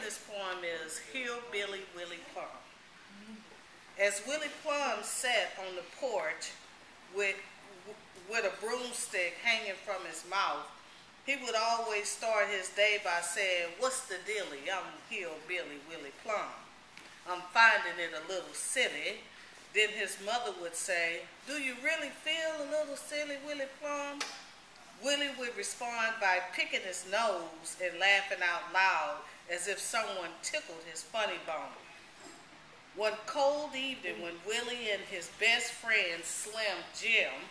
this poem is Hillbilly Willie Plum. As Willie Plum sat on the porch with a broomstick hanging from his mouth, he would always start his day by saying, "What's the dilly? I'm Hillbilly Willie Plum. I'm finding it a little silly." Then his mother would say, "Do you really feel a little silly, Willie Plum?" Willie would respond by picking his nose and laughing out loud as if someone tickled his funny bone. One cold evening when Willie and his best friend Slim Jim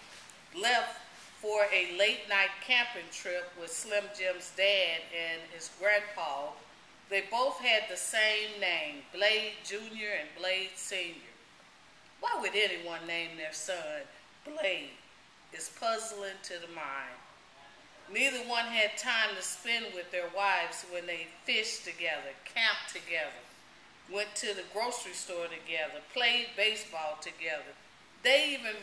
left for a late night camping trip with Slim Jim's dad and his grandpa, they both had the same name, Blade Jr. and Blade Sr. Why would anyone name their son Blade? Is puzzling to the mind. Neither one had time to spend with their wives when they fished together, camped together, went to the grocery store together, played baseball together. They even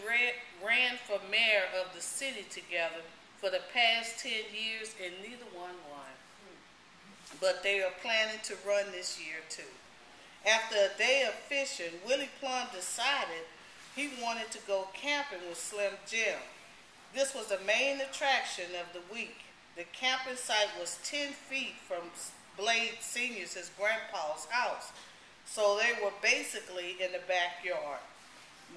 ran for mayor of the city together for the past 10 years, and neither one won. But they are planning to run this year too. After a day of fishing, Willie Plum decided he wanted to go camping with Slim Jim. This was the main attraction of the week. The camping site was 10 feet from Blade Sr.'s, his grandpa's house, so they were basically in the backyard.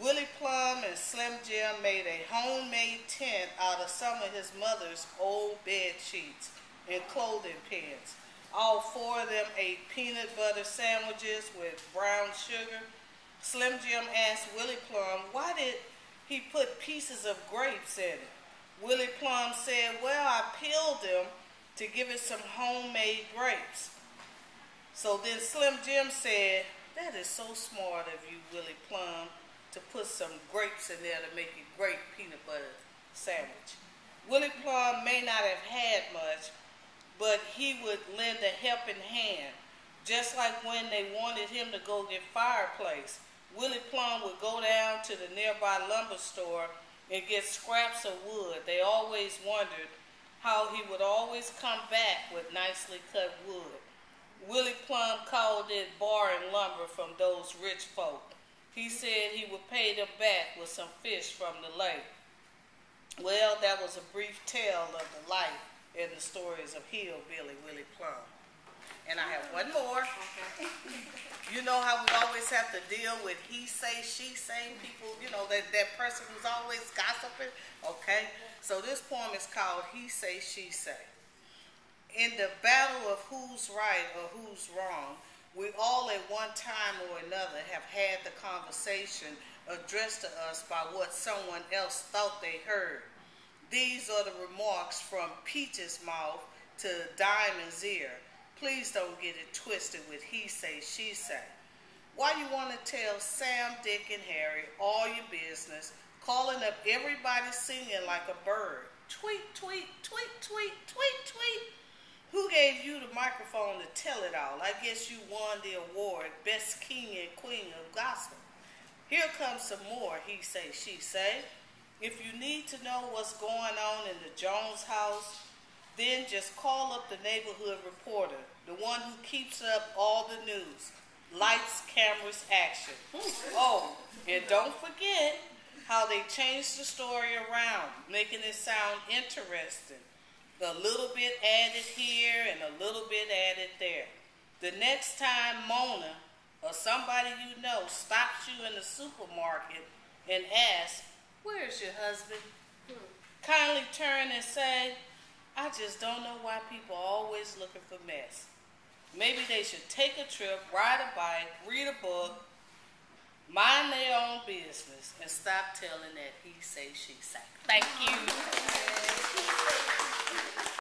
Willie Plum and Slim Jim made a homemade tent out of some of his mother's old bed sheets and clothing pins. All four of them ate peanut butter sandwiches with brown sugar. Slim Jim asked Willie Plum, why did he put pieces of grapes in it? Willie Plum said, "Well, I peeled them to give it some homemade grapes." So then Slim Jim said, "That is so smart of you, Willie Plum, to put some grapes in there to make a great peanut butter sandwich." Willie Plum may not have had much, but he would lend a helping hand. Just like when they wanted him to go get fireplace, Willie Plum would go down to the nearby lumber store and get scraps of wood. They always wondered how he would always come back with nicely cut wood. Willie Plum called it borrowing lumber from those rich folk. He said he would pay them back with some fish from the lake. Well, that was a brief tale of the life and the stories of Hillbilly Willie Plum. And I have one more. Okay. You know how we always have to deal with he say, she say, people, you know, that person who's always gossiping? Okay, so this poem is called He Say, She Say. In the battle of who's right or who's wrong, we all at one time or another have had the conversation addressed to us by what someone else thought they heard. These are the remarks from Peach's mouth to Diamond's ear. Please don't get it twisted with he say, she say. Why you want to tell Sam, Dick, and Harry all your business, calling up everybody singing like a bird? Tweet, tweet, tweet, tweet, tweet, tweet. Who gave you the microphone to tell it all? I guess you won the award, Best King and Queen of Gospel. Here comes some more, he say, she say. If you need to know what's going on in the Jones house, then just call up the neighborhood reporter, the one who keeps up all the news. Lights, cameras, action. Oh, and don't forget how they changed the story around, making it sound interesting. A little bit added here and a little bit added there. The next time Mona or somebody you know stops you in the supermarket and asks, "Where's your husband?" kindly turn and say, "I just don't know why people are always looking for mess. Maybe they should take a trip, ride a bike, read a book, mind their own business, and stop telling that he say, she say." Thank you.